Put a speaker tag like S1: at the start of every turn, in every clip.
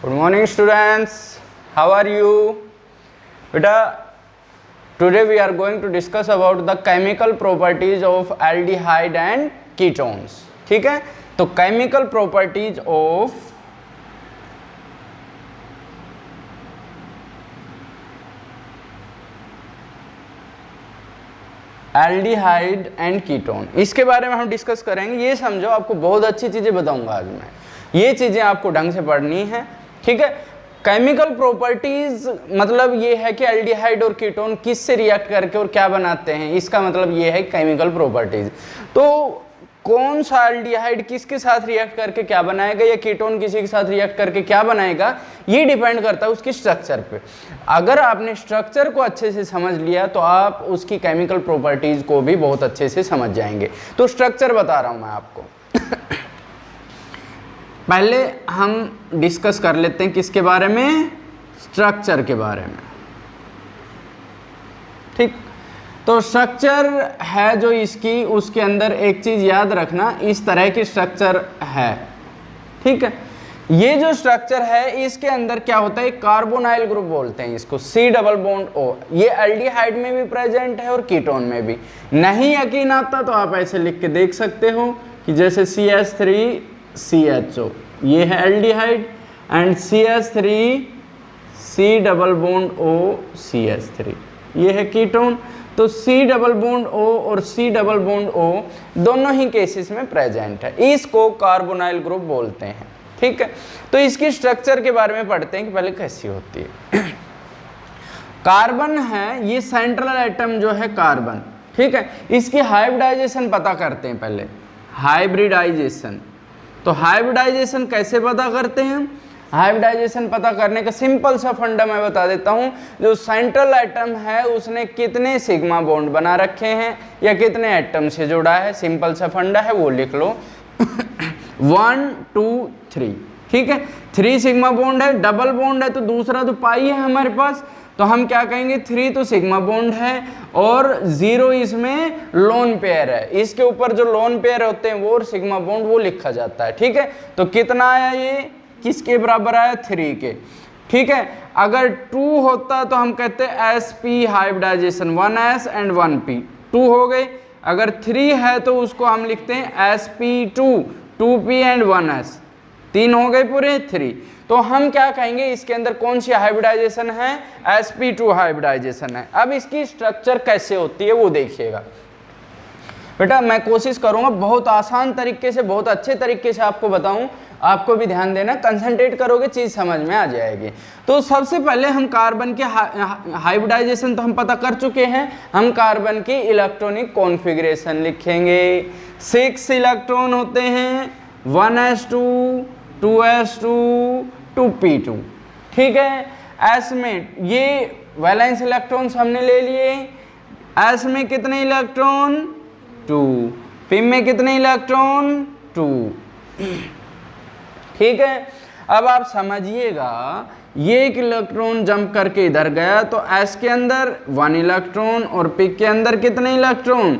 S1: Good morning students, how are you? Beta, today we are going to discuss about the chemical properties of aldehyde and ketones. ठीक है, तो chemical properties of aldehyde and ketone, इसके बारे में हम discuss करेंगे। ये समझो, आपको बहुत अच्छी चीज़ें बताऊंगा आज मैं, ये चीज़ें आपको ढंग से पढ़नी है। ठीक है, केमिकल प्रॉपर्टीज मतलब ये है कि एल्डिहाइड और कीटोन किस से रिएक्ट करके और क्या बनाते हैं, इसका मतलब ये है केमिकल प्रॉपर्टीज। तो कौन सा एल्डिहाइड किसके साथ रिएक्ट करके क्या बनाएगा या कीटोन किसी के साथ रिएक्ट करके क्या बनाएगा, ये डिपेंड करता है उसकी स्ट्रक्चर पे। अगर आपने स्ट्रक्चर को अच्छे से समझ लिया तो आप उसकी केमिकल प्रॉपर्टीज को भी बहुत अच्छे से समझ जाएंगे। तो स्ट्रक्चर बता रहा हूं मैं आपको। पहले हम डिस्कस कर लेते हैं किसके बारे में, स्ट्रक्चर के बारे में। ठीक, तो स्ट्रक्चर है जो इसकी, उसके अंदर एक चीज याद रखना, इस तरह की स्ट्रक्चर है। ठीक है, ये जो स्ट्रक्चर है इसके अंदर क्या होता है, कार्बोनाइल ग्रुप बोलते हैं इसको, C डबल बॉन्ड O। ये एल्डिहाइड में भी प्रेजेंट है और कीटोन में भी। नहीं यकीन आता तो आप ऐसे लिख के देख सकते हो कि जैसे CH3CHO, ये है aldehyde, and CH3 C double bond O CH3, ये है कीटोन। तो C डबल बॉन्ड O और C डबल बॉन्ड O दोनों ही केसेस में प्रेजेंट है, इसको कार्बोनाइल ग्रुप बोलते हैं। ठीक है, तो इसकी स्ट्रक्चर के बारे में पढ़ते हैं कि पहले कैसी होती है। कार्बन है, ये सेंट्रल एटम जो है कार्बन। ठीक है, इसकी हाइब्रिडाइजेशन पता करते हैं पहले, हाइब्रिडाइजेशन। तो हाइब्रिडाइजेशन कैसे पता करते हैं, हाइब्रिडाइजेशन पता करने का सिंपल सा फंडा मैं बता देता हूं। जो सेंट्रल एटम है उसने कितने सिग्मा बॉन्ड बना रखे हैं या कितने एटम से जुड़ा है, सिंपल सा फंडा है, वो लिख लो। 1 2 3। ठीक है, 3 सिग्मा बॉन्ड है, डबल बॉन्ड है तो दूसरा तो पाई है हमारे पास, तो हम क्या कहेंगे, 3 तो सिग्मा बॉन्ड है और 0 इसमें लोन पेयर है। इसके ऊपर जो लोन पेयर होते हैं वो और सिग्मा बॉन्ड वो लिखा जाता है। ठीक है, तो कितना आया, ये किसके बराबर आया, 3 के। ठीक है, अगर 2 होता तो हम कहते हैं sp hybridisation, 1s and 1p, 2 हो गए। अगर 3 है तो उसको हम लिखते हैं sp2, 2p एंड 1s, 3 हो गए पूरे, 3। तो हम क्या कहेंगे, इसके अंदर कौन सी हाइब्रिडाइजेशन है, sp2 हाइब्रिडाइजेशन है। अब इसकी स्ट्रक्चर कैसे होती है वो देखिएगा बेटा। मैं कोशिश करूंगा बहुत आसान तरीके से, बहुत अच्छे तरीके से आपको बताऊं, आपको भी ध्यान देना, कंसंट्रेट करोगे चीज समझ में आ जाएगी। तो सबसे पहले हम कार्बन के हाइब्रिडाइजेशन तो हम पता कर चुके हैं, हम कार्बन की इलेक्ट्रॉनिक कॉन्फ़िगरेशन लिखेंगे। 6 इलेक्ट्रॉन होते हैं, 1s2 2s2 2p2। ठीक है, s में ये वैलेंस इलेक्ट्रॉन्स हमने ले लिए, s में कितने इलेक्ट्रॉन, 2, p में कितने इलेक्ट्रॉन, 2। ठीक है, अब आप समझिएगा, ये एक इलेक्ट्रॉन जंप करके इधर गया तो s के अंदर 1 इलेक्ट्रॉन और p के अंदर कितने इलेक्ट्रॉन,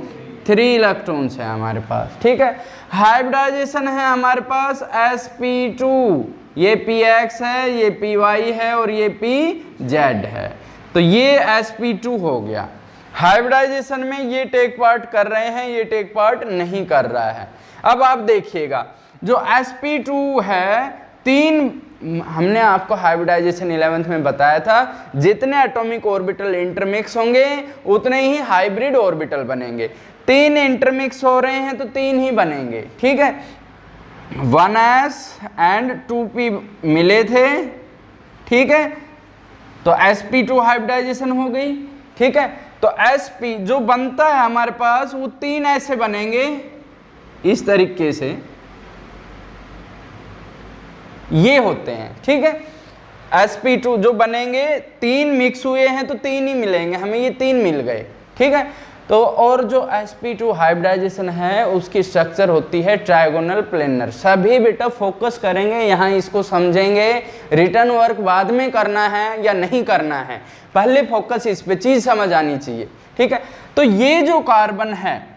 S1: 3 इलेक्ट्रॉन्स है हमारे पास। ठीक है, हाइब्रिडाइजेशन है हमारे पास sp2, ये px है, ये py है और ये pz है, तो ये sp2 हो गया। हाइब्रिडाइजेशन में ये टेक पार्ट कर रहे हैं, ये टेक पार्ट नहीं कर रहा है। अब आप देखिएगा, जो sp2 है, 3, हमने आपको हाइब्रिडाइजेशन 11th में बताया था, जितने एटॉमिक ऑर्बिटल इंटरमिक्स होंगे उतने ही हाइब्रिड ऑर्बिटल बनेंगे। 3 इंटरमिक्स हो रहे हैं तो 3 ही बनेंगे। ठीक है, 1s एंड 2p मिले थे। ठीक है, तो sp2 हाइब्रिडाइजेशन हो गई। ठीक है, तो sp जो बनता है हमारे पास वो 3 ऐसे बनेंगे, इस तरीके से ये होते हैं। ठीक है, sp2 जो बनेंगे, 3 मिक्स हुए हैं तो 3 ही मिलेंगे, हमें ये 3 मिल गए। ठीक है, तो और जो sp2 हाइब्रिडाइजेशन है उसकी स्ट्रक्चर होती है ट्रायगोनल प्लेनर। सभी बेटा फोकस करेंगे यहाँ, इसको समझेंगे। रिटर्न वर्क बाद में करना है या नहीं करना है, पहले फोकस इस पे, चीज समझ आनी चाहिए। ठीक है, तो ये जो कार्बन है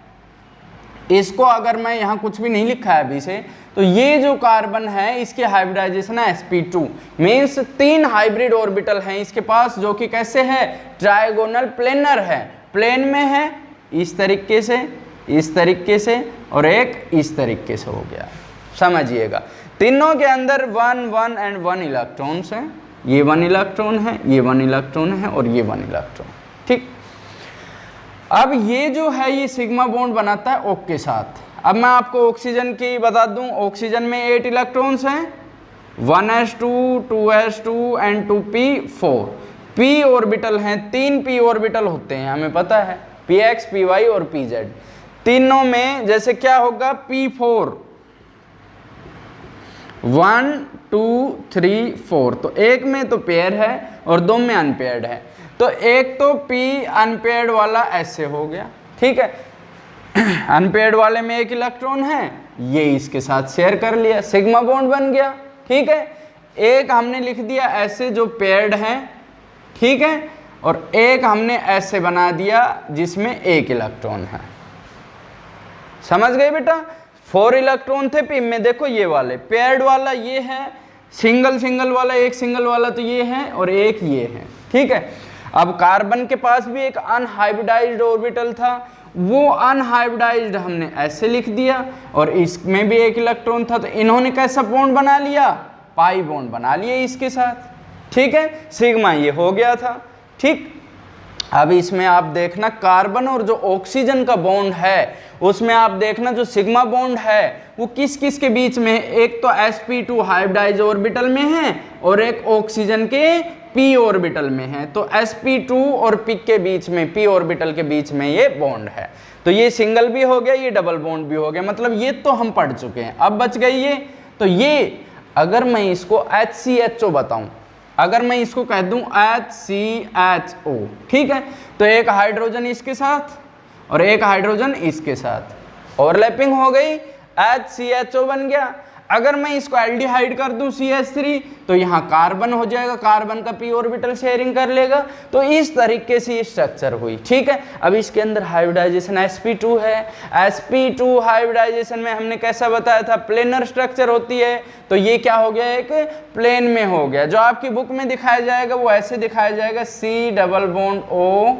S1: इसको अगर मैं यहाँ कुछ भी नहीं लिखा है अभी से, तो ये जो कार्बन है इसकी हाइब्रिडाइजेशन है sp2, मीन्स 3 हाइब्रिड ऑर्बिटल हैं इसके पास, जो कि कैसे है, ट्रायगोनल प्लेनर है, प्लेन में है, इस तरीके से और एक इस तरीके से हो गया। समझिएगा, तीनों के अंदर 1 1 एंड 1 इलेक्ट्रॉन्स हैं, ये 1 इलेक्ट्रॉन है, ये 1 इलेक्ट्रॉन है और ये 1 इलेक्ट्रॉन। ठीक, अब ये जो है ये सिग्मा बॉन्ड बनाता है O के साथ। अब मैं आपको ऑक्सीजन की बता दूं, ऑक्सीजन में 8 इलेक्ट्रॉन्स हैं, 1s2 2s2 and 2p4। p orbital हैं, 3 p ऑर्बिटल होते हैं, हमें पता है, px py और pz। तीनों में जैसे क्या होगा, p4 1 2 3 4, तो एक में तो पेयर है और 2 में अनपेयर्ड है, तो एक तो p अनपेयर्ड वाला ऐसे हो गया। ठीक है, अनपेयर्ड वाले में 1 इलेक्ट्रॉन है, ये इसके साथ शेयर कर लिया, सिग्मा बॉन्ड बन गया। ठीक है, एक हमने लिख दिया ऐसे जो पेयर्ड है, ठीक है, और एक हमने ऐसे बना दिया जिसमें 1 इलेक्ट्रॉन है। समझ गए बेटा, 4 इलेक्ट्रॉन थे पी में, देखो ये वाले पेयर्ड वाला ये है, सिंगल वाला, एक सिंगल वाला तो ये है और एक ये है। ठीक है, अब कार्बन के पास भी एक अनहाइब्रिडाइज्ड ऑर्बिटल था, वो अनहाइब्रिडाइज्ड हमने ऐसे लिख दिया और इसमें भी 1 इलेक्ट्रॉन था, तो इन्होंने कैसा बॉन्ड बना लिया, पाई बॉन्ड बना लिया इसके साथ। ठीक है, सिग्मा ये हो गया था। ठीक, अब इसमें आप देखना कार्बन और जो ऑक्सीजन का बॉन्ड है उसमें आप देखना जो सिग्मा बॉन्ड है वो किस किस के बीच में है, एक तो sp2 हाइब्रिडाइज्ड ऑर्बिटल में है और एक ऑक्सीजन के p ऑर्बिटल में है, तो sp2 और p के बीच में, p ऑर्बिटल के बीच में ये बॉन्ड है, तो ये सिंगल भी हो गया, ये डबल बॉन्ड भी हो गया, मतलब ये तो हम पढ़ चुके हैं। अब बच गई ये, तो ये अगर मैं इसको HCHO बताऊं, अगर मैं इसको कह दूं HCHO, ठीक है, तो एक हाइड्रोजन इसके साथ और एक हाइड्रोजन इसके साथ, ओवरलैपिंग हो गई, HCHO बन गया। अगर मैं इसको एल्डिहाइड कर दूं CH3, तो यहाँ कार्बन हो जाएगा, कार्बन का p ऑर्बिटल शेयरिंग कर लेगा, तो इस तरीके से ये स्ट्रक्चर हुई। ठीक है, अब इसके अंदर हाइब्रिडाइजेशन sp2 है, sp2 हाइब्रिडाइजेशन में हमने कैसा बताया था, प्लेनर स्ट्रक्चर होती है, तो ये क्या हो गया, एक प्लेन में हो गया। जो आपकी बुक में दिखाया जाएगा वो ऐसे दिखाया जाएगा, C डबल बॉन्ड O,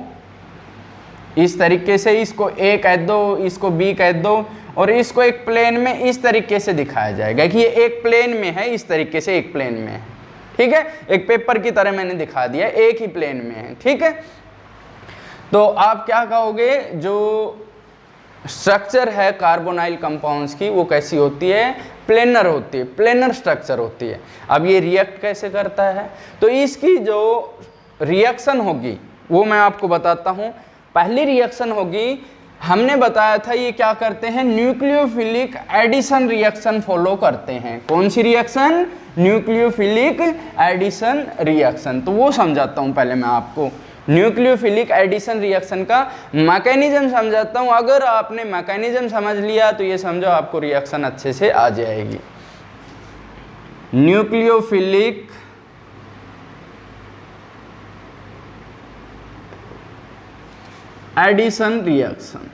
S1: इस तरीके से, इसको A कह दो, इसको B कह दो, और इसको एक प्लेन में इस तरीके से दिखाया जाएगा कि ये एक प्लेन में है, इस तरीके से एक प्लेन में है। ठीक है, एक पेपर की तरह मैंने दिखा दिया, एक ही प्लेन में है। ठीक है, तो आप क्या कहोगे, जो स्ट्रक्चर है कार्बोनाइल कंपाउंड्स की वो कैसी होती है, प्लेनर होती है, प्लेनर स्ट्रक्चर होती है। अब ये रिएक्ट कैसे करता है, तो इसकी जो रिएक्शन होगी वो मैं आपको बताता हूँ। पहली रिएक्शन होगी, हमने बताया था ये क्या करते हैं, न्यूक्लियोफिलिक एडिशन रिएक्शन फॉलो करते हैं। कौन सी रिएक्शन, न्यूक्लियोफिलिक एडिशन रिएक्शन, तो वो समझाता हूँ पहले मैं आपको। न्यूक्लियोफिलिक एडिशन रिएक्शन का मैकेनिज्म समझाता हूँ। अगर आपने मैकेनिज्म समझ लिया तो ये समझो आपको रिएक्शन अच्छे से आ जाएगी। न्यूक्लियोफिलिक एडिशन रिएक्शन,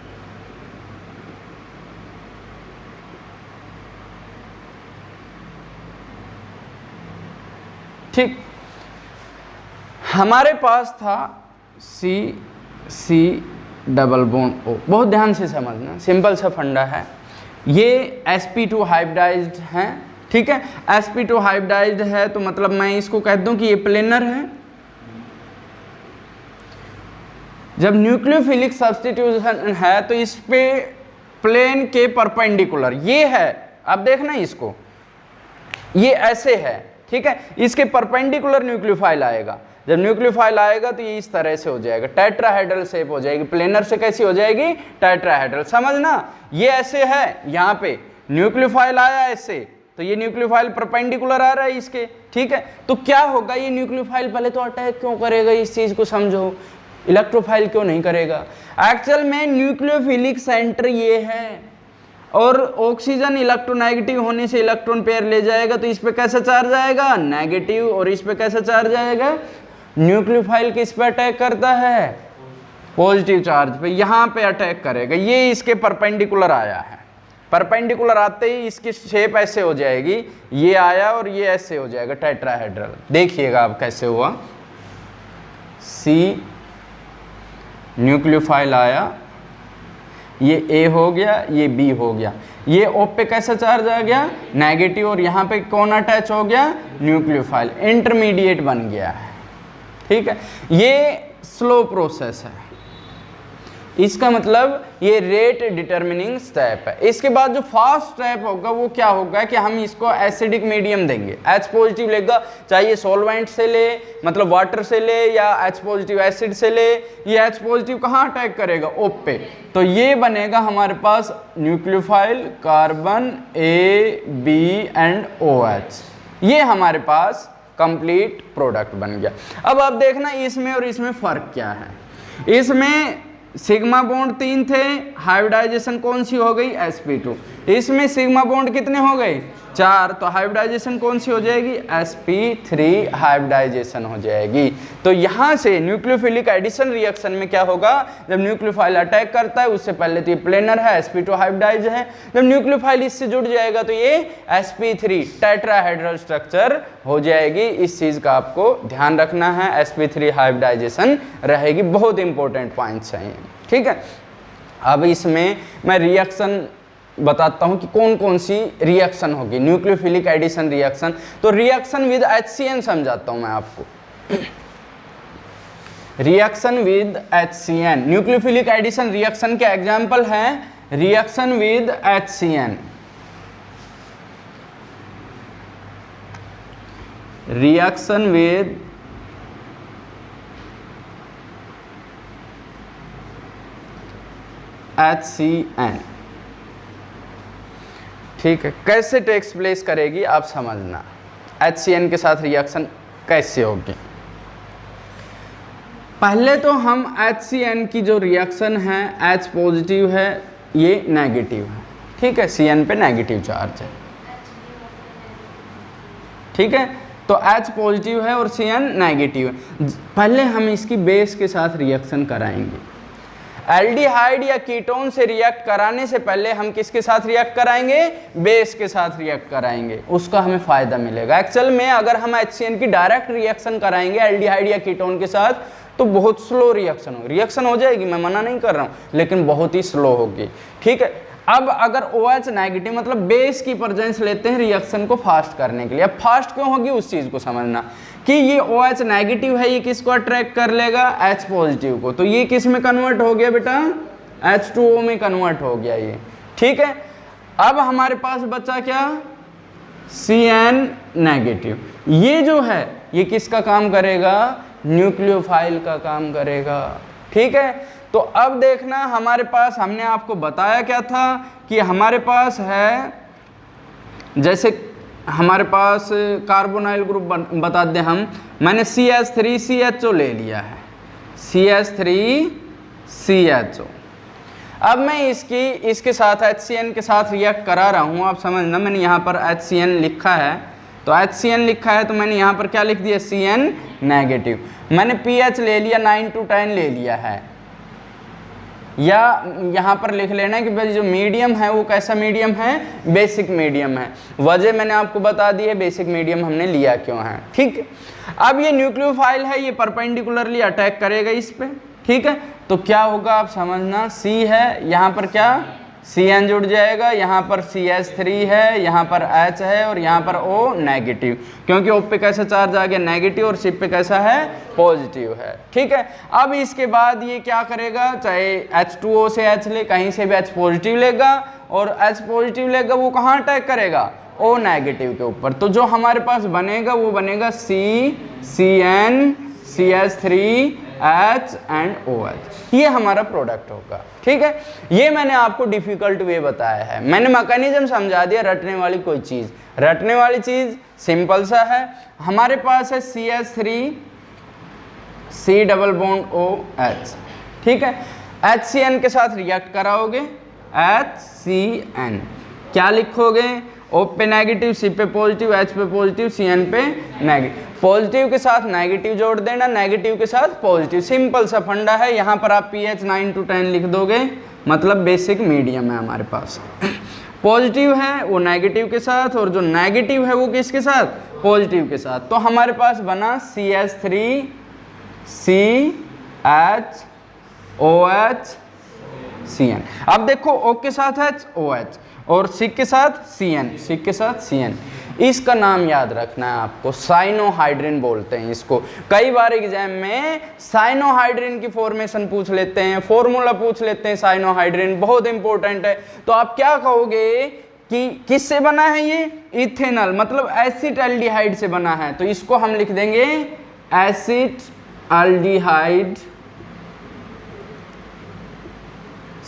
S1: ठीक, हमारे पास था C डबल बॉन्ड O, बहुत ध्यान से समझना, सिंपल सा फंडा है। ये sp2 हाइब्रिडाइज्ड है, ठीक है, sp2 हाइब्रिडाइज्ड है तो मतलब मैं इसको कह दूं कि ये प्लेनर है। जब न्यूक्लियोफिलिक सब्स्टिट्यूशन है तो इस पे प्लेन के परपेंडिकुलर ये है, अब देखना इसको, ये ऐसे है, ठीक है, इसके परपेंडिकुलर न्यूक्लियोफाइल आएगा। जब न्यूक्लियोफाइल आएगा तो ये इस तरह से हो जाएगा, टेट्राहेड्रल शेप हो जाएगी, प्लेनर से कैसी हो जाएगी, टेट्राहेड्रल। समझना, ये ऐसे है, यहाँ पे न्यूक्लियोफाइल आया ऐसे, तो ये न्यूक्लियोफाइल परपेंडिकुलर आ रहा है इसके, ठीक है, तो क्या होगा, ये न्यूक्लियोफाइल पहले तो अटैक क्यों करेगा, इस चीज को समझो, इलेक्ट्रोफाइल क्यों नहीं करेगा। एक्चुअल में न्यूक्लियोफिलिक सेंटर ये है और ऑक्सीजन इलेक्ट्रोनेगेटिव होने से इलेक्ट्रॉन पेयर ले जाएगा, तो इस पे कैसा चार्ज आएगा, नेगेटिव, और इस पे कैसा चार्ज आएगा, न्यूक्लियोफाइल किस पे अटैक करता है, पॉजिटिव चार्ज पे यहाँ पे अटैक करेगा, ये इसके परपेंडिकुलर आया है। परपेंडिकुलर आते ही इसकी शेप ऐसे हो जाएगी, ये आया और ये ऐसे हो जाएगा टेट्राहेड्रल। देखिएगा अब कैसे हुआ, सी न्यूक्लियोफाइल आया, ये ए हो गया, ये बी हो गया, ये O पे कैसा चार्ज आ गया नेगेटिव, और यहाँ पे कौन अटैच हो गया न्यूक्लियोफाइल, इंटरमीडिएट बन गया है। ठीक है, ये स्लो प्रोसेस है, इसका मतलब ये रेट डिटरमिनिंग स्टेप है। इसके बाद जो फास्ट स्टेप होगा वो क्या होगा कि हम इसको एसिडिक मीडियम देंगे, H पॉजिटिव लेगा, चाहे सॉल्वेंट से ले मतलब वाटर से ले या H पॉजिटिव एसिड से ले, ये H पॉजिटिव कहाँ अटैक करेगा O पे, तो ये बनेगा हमारे पास nucleophile carbon A B and OH, ये हमारे पास कंप्लीट प्रोडक्ट बन गया। अब आप देखना इसमें और इसमें फ़र्क क्या है। इसमें सिग्मा बॉन्ड 3 थे, हाइब्रिडाइजेशन कौन सी हो गई sp2, इसमें सिग्मा बॉन्ड कितने हो गए 4, तो हाइब्रिडाइजेशन कौन सी हो जाएगी sp3 हाइब्रिडाइजेशन हो जाएगी। तो यहाँ से न्यूक्लियोफिलिक एडिशन रिएक्शन में क्या होगा, जब न्यूक्लियोफाइल अटैक करता है उससे पहले तो ये प्लेनर है, sp2 हाइब्रिडाइज है, जब न्यूक्लियोफाइल इससे जुड़ जाएगा तो ये sp3 टेट्राहेड्रल स्ट्रक्चर हो जाएगी। इस चीज़ का आपको ध्यान रखना है, sp3 हाइब्रिडाइजेशन रहेगी, बहुत इंपॉर्टेंट पॉइंट्स हैं। ठीक है, अब इसमें मैं रिएक्शन बताता हूं कि कौन कौन सी रिएक्शन होगी, न्यूक्लियोफिलिक एडिशन रिएक्शन। तो रिएक्शन विद HCN समझाता हूं मैं आपको। Reaction with HCN, nucleophilic addition reaction के एग्जांपल हैं reaction with HCN, reaction with HCN। ठीक है, कैसे टेक्स प्लेस करेगी आप समझना, HCN के साथ रिएक्शन कैसे होगी। पहले तो हम HCN की जो रिएक्शन है, H पॉजिटिव है, ये नेगेटिव है। ठीक है, CN पे नेगेटिव चार्ज है। ठीक है, तो H पॉजिटिव है और CN नेगेटिव है। पहले हम इसकी बेस के साथ रिएक्शन कराएंगे। एल्डिहाइड या कीटोन से रिएक्ट कराने से पहले हम किसके साथ रिएक्ट कराएंगे, बेस के साथ रिएक्ट कराएंगे, उसका हमें फायदा मिलेगा। एक्चुअल में अगर हम HCN की डायरेक्ट रिएक्शन कराएंगे एल्डिहाइड या कीटोन के साथ तो बहुत स्लो रिएक्शन हो जाएगी, मैं मना नहीं कर रहा हूँ, लेकिन बहुत ही स्लो होगी। ठीक है, अब अगर OH नेगेटिव मतलब बेस की प्रेजेंस लेते हैं रिएक्शन को फास्ट करने के लिए। अब फास्ट क्यों होगी उस चीज़ को समझना कि ये OH नेगेटिव है, ये किसको अट्रैक्ट कर लेगा H पॉजिटिव को, तो ये किस में कन्वर्ट हो गया बेटा H2O में कन्वर्ट हो गया ये। ठीक है, अब हमारे पास बचा क्या CN नेगेटिव, ये जो है ये किसका काम करेगा, न्यूक्लियोफाइल का काम करेगा। ठीक है, तो अब देखना हमारे पास, हमने आपको बताया क्या था कि हमारे पास है, जैसे हमारे पास कार्बोनाइल ग्रुप बता दें हम, मैंने CH3CHO ले लिया है, CH3CHO। अब मैं इसके साथ HCN के साथ रिएक्ट करा रहा हूँ। आप समझना, मैंने यहाँ पर HCN लिखा है, तो HCN लिखा है तो मैंने यहाँ पर क्या लिख दिया CN नेगेटिव। मैंने pH ले लिया 9 to 10 ले लिया है, या यहाँ पर लिख लेना कि भाई जो मीडियम है वो कैसा मीडियम है, बेसिक मीडियम है। वजह मैंने आपको बता दी है बेसिक मीडियम हमने लिया क्यों है। ठीक, अब ये न्यूक्लियोफाइल है, ये परपेंडिकुलरली अटैक करेगा इस पे। ठीक है, तो क्या होगा आप समझना, C है, यहाँ पर क्या CN जुड़ जाएगा, यहाँ पर CH3 है, यहाँ पर H है और यहाँ पर O नेगेटिव, क्योंकि O पे कैसा चार्ज आ गया नेगेटिव और C पे कैसा है पॉजिटिव है। ठीक है, अब इसके बाद ये क्या करेगा, चाहे H2O से H ले, कहीं से भी H पॉजिटिव लेगा, और H पॉजिटिव लेगा वो कहाँ अटैक करेगा, O नेगेटिव के ऊपर। तो जो हमारे पास बनेगा वो बनेगा CN CH3 H and OH, ये हमारा प्रोडक्ट होगा। ठीक है, ये मैंने आपको डिफिकल्ट वे बताया है, मैंने मैकेनिज्म समझा दिया। रटने वाली कोई चीज़, रटने वाली चीज़ सिंपल सा है। हमारे पास है CH3 C double bond OH। ठीक है, HCN के साथ रिएक्ट कराओगे HCN, क्या लिखोगे O पे नेगेटिव, C पे पॉजिटिव, H पे पॉजिटिव, Cn पे नेगेटिव। पॉजिटिव के साथ नेगेटिव जोड़ देना, नेगेटिव के साथ पॉजिटिव, सिंपल सा फंडा है। यहाँ पर आप pH 9 to 10 लिख दोगे, मतलब बेसिक मीडियम है हमारे पास। पॉजिटिव है वो नेगेटिव के साथ, और जो नेगेटिव है वो किसके साथ, पॉजिटिव के साथ। तो हमारे पास बना CH3 CHOH Cn। अब देखो O के साथ H OH और C के साथ Cn, C के साथ Cn। इसका नाम याद रखना है आपको, साइनोहाइड्रिन बोलते हैं इसको। कई बार एग्जाम में साइनोहाइड्रिन की फॉर्मेशन पूछ लेते हैं, फॉर्मूला पूछ लेते हैं साइनोहाइड्रिन, बहुत इंपॉर्टेंट है। तो आप क्या कहोगे कि किससे बना है ये, इथेनॉल, मतलब एसिटाल्डिहाइड से बना है। तो इसको हम लिख देंगे एसिटाल्डिहाइड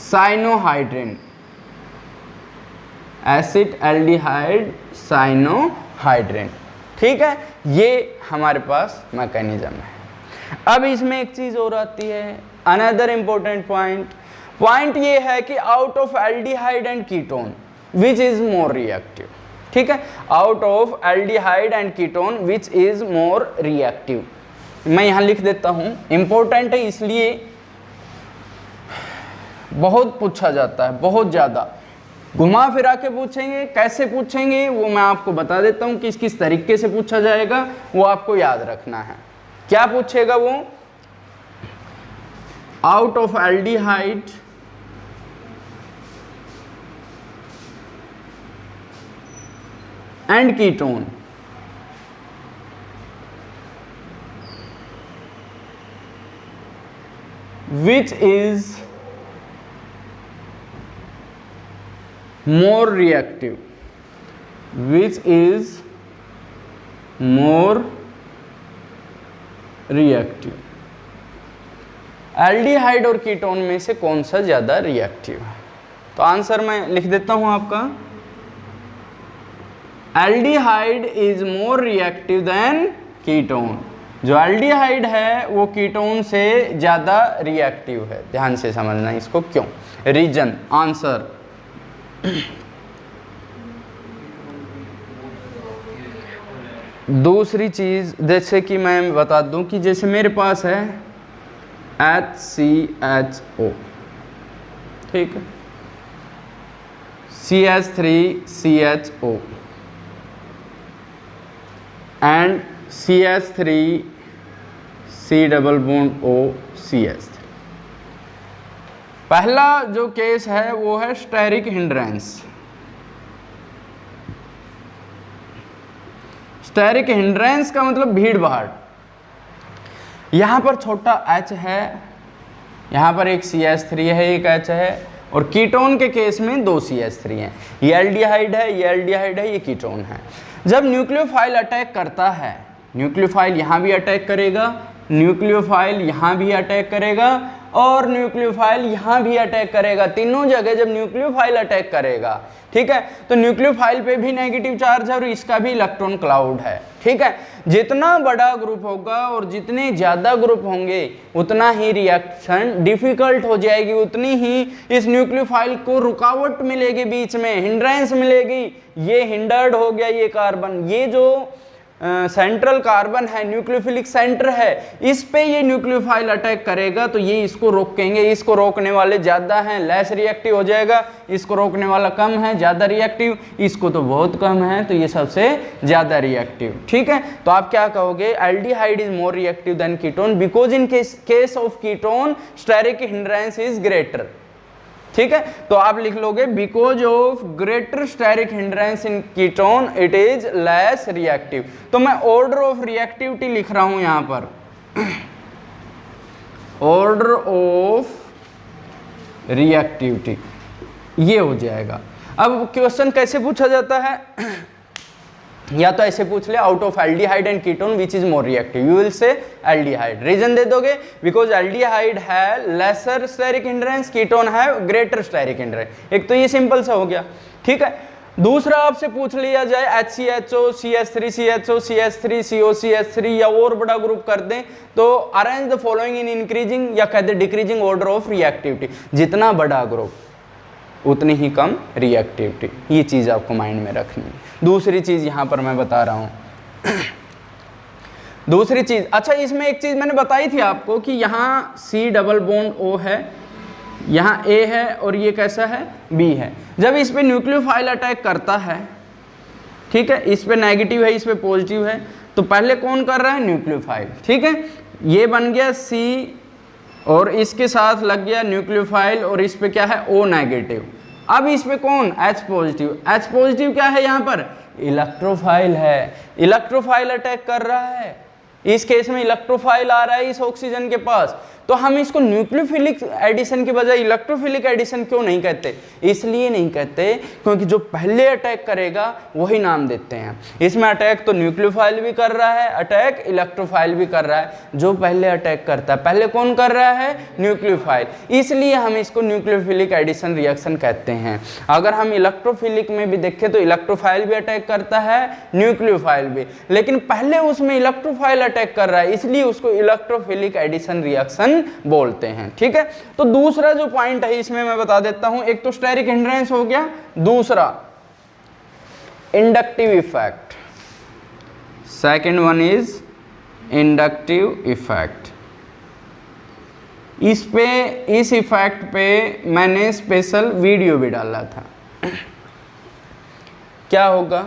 S1: साइनोहाइड्रिन, एसिटाल्डिहाइड साइनोहाइड्रिन। ठीक है, ये हमारे पास मैकेनिज्म है। अब इसमें एक चीज और आती है, अनदर इंपॉर्टेंट पॉइंट ये है कि out of aldehyde and ketone which is more reactive. ठीक है, out of aldehyde and ketone which is more reactive. मैं यहां लिख देता हूं, इंपॉर्टेंट है इसलिए बहुत पूछा जाता है, बहुत ज्यादा घुमा फिरा के पूछेंगे। कैसे पूछेंगे वो मैं आपको बता देता हूं, किस किस तरीके से पूछा जाएगा वो आपको याद रखना है। क्या पूछेगा वो, out of aldehyde and ketone which is more reactive, which is more reactive। Aldehyde और कीटोन में से कौन सा ज्यादा रिएक्टिव है? तो आंसर मैं लिख देता हूं आपका, aldehyde is more reactive than ketone. जो एल्डिहाइड है वो कीटोन से ज्यादा रिएक्टिव है। ध्यान से समझना इसको, क्यों, रीजन, आंसर। दूसरी चीज जैसे कि मैं बता दूं कि जैसे मेरे पास है HCHO, ठीक है, CH3CHO and CH3C double bond O CH3। पहला जो केस है वो है स्टेरिक हिंड्रेंस। स्टेरिक हिंड्रेंस का मतलब भीड़ भाड़। यहां पर छोटा H है, यहां पर एक CH3 है, एक H है, और कीटोन के केस में 2 CH3 हैं। ये एल्डिहाइड है, ये एल्डिहाइड है, ये कीटोन है। जब न्यूक्लियोफाइल अटैक करता है, न्यूक्लियोफाइल यहां भी अटैक करेगा, न्यूक्लियोफाइल यहां भी अटैक करेगा, और न्यूक्लियोफाइल यहां भी अटैक करेगा। तीनों जगह जब न्यूक्लियोफाइल अटैक करेगा, ठीक है, तो न्यूक्लियोफाइल पे भी नेगेटिव चार्ज है और इसका भी इलेक्ट्रॉन क्लाउड है। ठीक है, जितना बड़ा ग्रुप होगा और जितने ज्यादा ग्रुप होंगे उतना ही रिएक्शन डिफिकल्ट हो जाएगी, उतनी ही इस न्यूक्लियोफाइल को रुकावट मिलेगी, बीच में हिंड्रेंस मिलेगी। ये हिंडर्ड हो गया ये कार्बन, ये जो सेंट्रल कार्बन है, न्यूक्लियोफिलिक सेंटर है, इस पे ये न्यूक्लियोफाइल अटैक करेगा तो ये इसको रोकेंगे। इसको रोकने वाले ज्यादा हैं, लेस रिएक्टिव हो जाएगा, इसको रोकने वाला कम है, ज्यादा रिएक्टिव, इसको तो बहुत कम है, तो ये सबसे ज्यादा रिएक्टिव। ठीक है, तो आप क्या कहोगे, aldehyde is more reactive than ketone because in case of ketone steric hindrance is greater. ठीक है, तो आप लिख लोगे because of greater steric hindrance in ketone it is less reactive. तो मैं ऑर्डर ऑफ रिएक्टिविटी लिख रहा हूं यहां पर, ऑर्डर ऑफ रिएक्टिविटी, ये हो जाएगा। अब क्वेश्चन कैसे पूछा जाता है, या तो ऐसे पूछ ले, out of aldehyde and ketone which is more reactive, you will say aldehyde. Reason दे दोगे, बिकॉज एल्डिहाइड है लेसर स्टेरिक हिंड्रेंस, कीटोन है ग्रेटर स्टेरिक हिंड्रेंस। एक तो ये सिंपल सा हो गया। ठीक है, दूसरा आपसे पूछ लिया जाए HCHO CH3CHO CH3CO CH3 या और बड़ा ग्रुप कर दें तो arrange the following in increasing या कहते डिक्रीजिंग ऑर्डर ऑफ रिएक्टिविटी। जितना बड़ा ग्रुप उतनी ही कम रिएक्टिविटी। ये चीज़ आपको माइंड में रखनी है। दूसरी चीज़ यहाँ पर मैं बता रहा हूँ दूसरी चीज़, अच्छा इसमें एक चीज़ मैंने बताई थी आपको कि यहाँ C डबल बॉन्ड O है, यहाँ A है और ये कैसा है B है। जब इस पे न्यूक्लियोफाइल अटैक करता है, ठीक है, इस पे नेगेटिव है, इस पे पॉजिटिव है, तो पहले कौन कर रहा है, न्यूक्लियोफाइल, ठीक है। ये बन गया C और इसके साथ लग गया न्यूक्लियोफाइल और इस पे क्या है O नेगेटिव। अब इस पे कौन, H पॉजिटिव। H पॉजिटिव क्या है, यहाँ पर इलेक्ट्रोफाइल है, इलेक्ट्रोफाइल अटैक कर रहा है। इस केस में इलेक्ट्रोफाइल आ रहा है इस ऑक्सीजन के पास, तो हम इसको न्यूक्लियोफिलिक एडिशन के बजाय इलेक्ट्रोफिलिक एडिशन क्यों नहीं कहते, इसलिए नहीं कहते क्योंकि जो पहले अटैक करेगा वही नाम देते हैं। इसमें अटैक तो न्यूक्लियोफाइल भी कर रहा है, अटैक इलेक्ट्रोफाइल भी कर रहा है। जो पहले अटैक करता है, पहले कौन कर रहा है, न्यूक्लियोफाइल, इसलिए हम इसको न्यूक्लियोफिलिक एडिशन रिएक्शन कहते हैं। अगर हम इलेक्ट्रोफिलिक में भी देखें तो इलेक्ट्रोफाइल भी अटैक करता है, न्यूक्लियोफाइल भी, लेकिन पहले उसमें इलेक्ट्रोफाइल अटैक कर रहा है, इसलिए उसको इलेक्ट्रोफिलिक एडिशन रिएक्शन बोलते हैं, ठीक है। तो दूसरा जो पॉइंट है इसमें मैं बता देता हूं, एक तो स्टेरिक हिंड्रेंस हो गया, दूसरा inductive effect, second one is inductive effect. इस इफेक्ट पे मैंने स्पेशल वीडियो भी डाला था। क्या होगा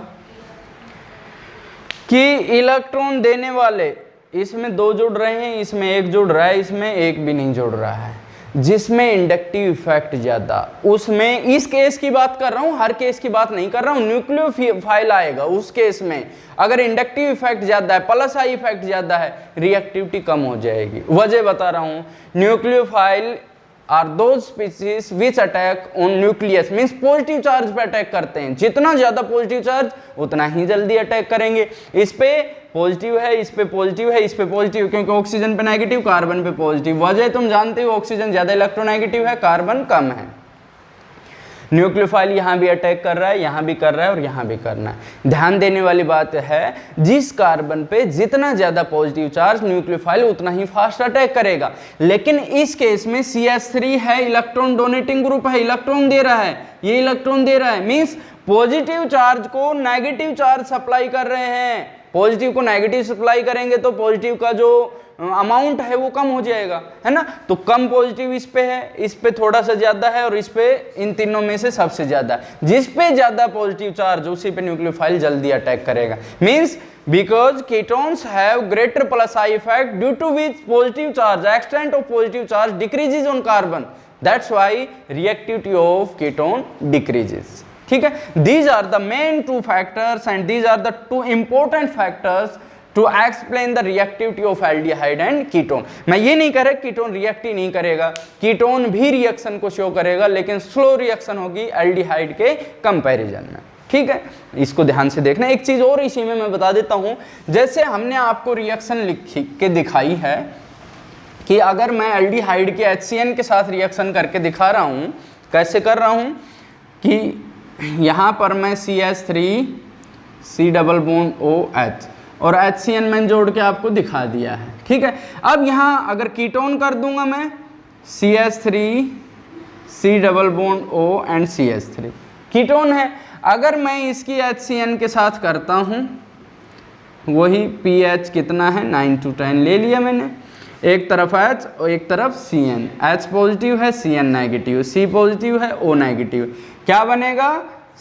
S1: कि इलेक्ट्रॉन देने वाले, इसमें दो जुड़ रहे हैं, इसमें एक जुड़ रहा है, इसमें एक भी नहीं जुड़ रहा है, जिसमें इंडक्टिव इफेक्ट ज्यादा, उसमें, इस केस की बात कर रहा हूं, हर केस की बात नहीं कर रहा हूं, न्यूक्लियोफाइल आएगा उस केस में अगर इंडक्टिव इफेक्ट ज्यादा है, प्लस आई इफेक्ट ज्यादा है, रिएक्टिविटी कम हो जाएगी। वजह बता रहा हूं, nucleophile are those species which attack on nucleus, means positive charge पे अटैक करते हैं। जितना ज्यादा पॉजिटिव चार्ज उतना ही जल्दी अटैक करेंगे। इस पे पॉजिटिव है, इस पे पॉजिटिव है, इस पे पॉजिटिव, क्योंकि ऑक्सीजन पे नेगेटिव, कार्बन पे पॉजिटिव। वजह तुम जानते हो, ऑक्सीजन ज्यादा इलेक्ट्रोनेगेटिव है, कार्बन कम है। न्यूक्लियोफाइल यहाँ भी अटैक कर रहा है, यहाँ भी कर रहा है और यहाँ भी करना है। ध्यान देने वाली बात है, जिस कार्बन पे जितना ज्यादा पॉजिटिव चार्ज, न्यूक्लियोफाइल उतना ही फास्ट अटैक करेगा। लेकिन इस केस में CH3 है, इलेक्ट्रॉन डोनेटिंग ग्रुप है, इलेक्ट्रॉन दे रहा है, ये इलेक्ट्रॉन दे रहा है, मीन्स पॉजिटिव चार्ज को नेगेटिव चार्ज सप्लाई कर रहे हैं। पॉजिटिव को नेगेटिव सप्लाई करेंगे तो पॉजिटिव का जो अमाउंट है वो कम हो जाएगा, है ना। तो कम पॉजिटिव इस पे है, इस पे थोड़ा सा ज्यादा है और इस पे, इन तीनों में से सबसे ज्यादा। जिस पे ज्यादा पॉजिटिव चार्ज उसी पे न्यूक्लियोफाइल जल्दी अटैक करेगा। Means because ketones have greater plus I effect due to which positive charge, extent of positive charge decreases on carbon, that's why reactivity of ketone decreases, ठीक है। These are the main two factors and these are the two important factors to explain the reactivity of aldehyde and ketone। मैं ये नहीं कह रहा ketone react ही नहीं करेगा, ketone भी रिएक्शन को शो करेगा, लेकिन स्लो रिएक्शन होगी एल्डिहाइड के कंपैरिजन में, ठीक है। इसको ध्यान से देखना। एक चीज और इसी में मैं बता देता हूं, जैसे हमने आपको रिएक्शन लिख के दिखाई है कि अगर मैं एल्डिहाइड के HCN के साथ रिएक्शन करके दिखा रहा हूं, कैसे कर रहा हूं कि यहां पर मैं CH3 C double bond OH और HCN मैंने जोड़ के आपको दिखा दिया है, ठीक है। अब यहां अगर कीटोन कर दूंगा मैं CH3 C double bond O and CH3, ketone है। अगर मैं इसकी HCN के साथ करता हूं, वही pH कितना है 9 to 10 ले लिया मैंने, एक तरफ H और एक तरफ CN, H पॉजिटिव है, CN नेगेटिव, C पॉजिटिव है, O नेगेटिव, क्या बनेगा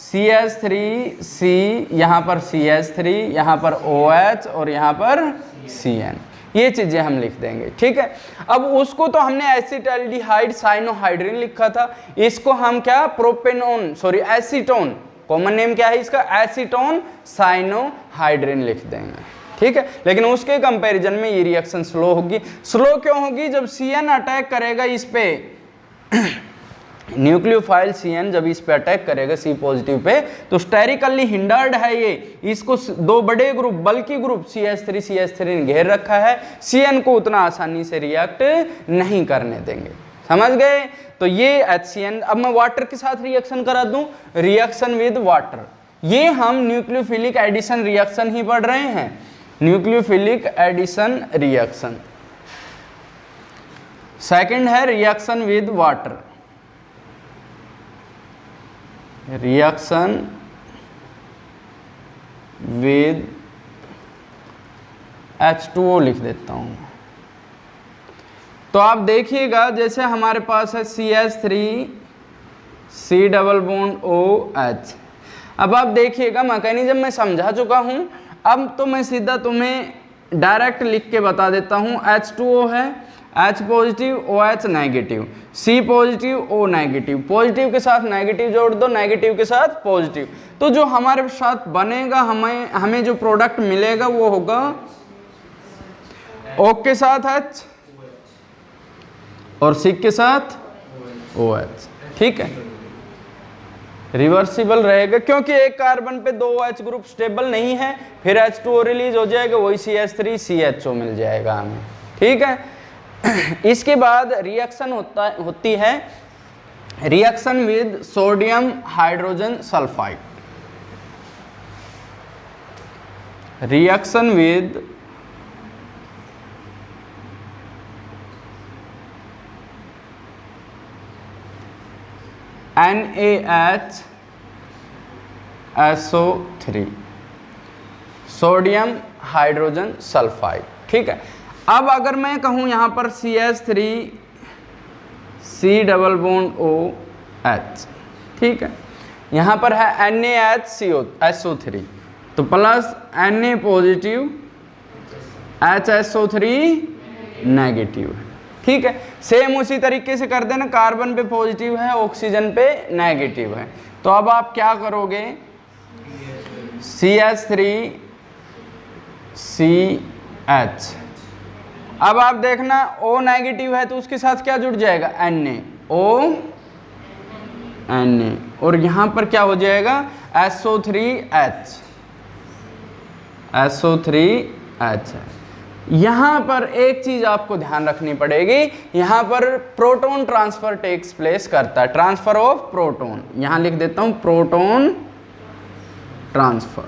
S1: CH3C, यहाँ पर CH3, यहाँ पर OH और यहाँ पर CN, ये चीजें हम लिख देंगे, ठीक है। अब उसको तो हमने एसिटाल्डिहाइड साइनोहाइड्रिन लिखा था, इसको हम क्या propanone, sorry acetone, common name क्या है इसका, एसीटोन साइनोहाइड्रिन लिख देंगे, ठीक है। लेकिन उसके कंपैरिजन में ये रिएक्शन स्लो होगी। स्लो क्यों होगी, जब CN अटैक करेगा इस पे न्यूक्लियोफाइल CN जब इस पे अटैक करेगा C पॉजिटिव पे, तो स्टेरिकली हिंडर्ड है ये, इसको दो बड़े ग्रुप, बल्कि ग्रुप CH3 ने घेर रखा है, CN को उतना आसानी से रिएक्ट नहीं करने देंगे, समझ गए। तो ये HCN, अब मैं वाटर के साथ रिएक्शन करा दूं, रिएक्शन विद वाटर, ये हम न्यूक्लियोफिलिक एडिशन रिएक्शन ही पढ़ रहे हैं, न्यूक्लियोफिलिक एडिशन रिएक्शन। सेकंड है reaction with water, reaction with H2O लिख देता हूँ। तो आप देखिएगा जैसे हमारे पास है CH3 C double bond OH। अब आप देखिएगा मैकेनिज्म मैं समझा चुका हूँ, अब तो मैं सीधा तुम्हें डायरेक्ट लिख के बता देता हूँ। H2O है, H positive OH negative, C positive O negative, positive के साथ नेगेटिव जोड़ दो, नेगेटिव के साथ पॉजिटिव। तो जो हमारे साथ बनेगा, हमें जो प्रोडक्ट मिलेगा वो होगा O के साथ H और C के साथ OH। ठीक है, रिवर्सिबल रहेगा क्योंकि एक कार्बन पे 2 OH ग्रुप स्टेबल नहीं है, फिर H2O रिलीज हो जाएगा, वही CH3 CHO मिल जाएगा हमें। ठीक है, इसके बाद रिएक्शन होती है reaction with sodium hydrogen sulphide. Reaction with NaHSO3 sodium hydrogen sulphide. ठीक है, अब अगर मैं कहूँ यहाँ पर CH3 C double bond OH, ठीक है, यहाँ पर है NaHSO3 तो plus Na positive HSO3 negative है। ठीक है, सेम उसी तरीके से कर देना, कार्बन पे पॉजिटिव है, ऑक्सीजन पे नेगेटिव है। तो अब आप क्या करोगे, CH3 CH, अब आप देखना O नेगेटिव है तो उसके साथ क्या जुड़ जाएगा, Na, O Na, और यहाँ पर क्या हो जाएगा SO3H, SO3H। यहाँ पर एक चीज आपको ध्यान रखनी पड़ेगी, यहाँ पर प्रोटॉन ट्रांसफर टेक्स प्लेस करता है, ट्रांसफर ऑफ प्रोटॉन। यहाँ लिख देता हूं प्रोटॉन ट्रांसफर।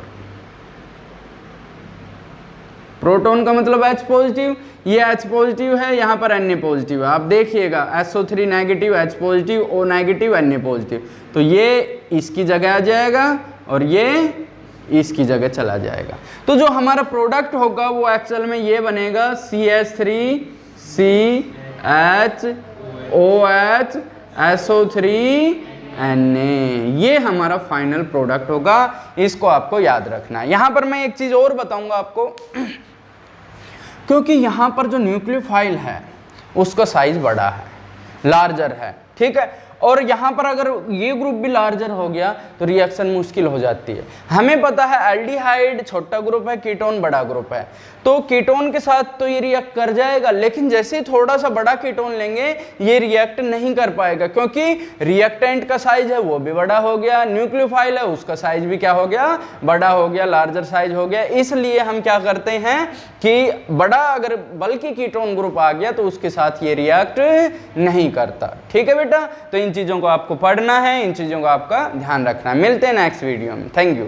S1: प्रोटॉन का मतलब H पॉजिटिव, ये H पॉजिटिव है, यहाँ पर Na पॉजिटिव है। आप देखिएगा SO3 negative, H positive, O negative, Na positive, तो ये इसकी जगह आ जाएगा और ये इसकी जगह चला जाएगा। तो जो हमारा प्रोडक्ट होगा वो एक्चुअल में ये बनेगा CH3 CH OH SO3 Na, ये हमारा फाइनल प्रोडक्ट होगा। इसको आपको याद रखना है। यहाँ पर मैं एक चीज़ और बताऊंगा आपको, क्योंकि यहाँ पर जो न्यूक्लियोफाइल है उसका साइज बड़ा है, लार्जर है। ठीक है, और यहाँ पर अगर ये ग्रुप भी लार्जर हो गया तो रिएक्शन मुश्किल हो जाती है। हमें पता है एल्डिहाइड छोटा ग्रुप है, कीटोन बड़ा ग्रुप है, तो कीटोन के साथ तो ये रिएक्ट कर जाएगा, लेकिन जैसे थोड़ा सा बड़ा कीटोन लेंगे ये रिएक्ट नहीं कर पाएगा, क्योंकि रिएक्टेंट का साइज है वो भी बड़ा हो गया, न्यूक्लियोफाइल है उसका साइज भी क्या हो गया, बड़ा हो गया, लार्जर साइज हो गया। इसलिए हम क्या करते हैं कि बड़ा अगर बल्कि कीटोन ग्रुप आ गया तो उसके साथ ये रिएक्ट नहीं करता। ठीक है बेटा, तो इन चीज़ों को आपको पढ़ना है, इन चीज़ों को आपका ध्यान रखना है। मिलते हैं नेक्स्ट वीडियो में। Thank you.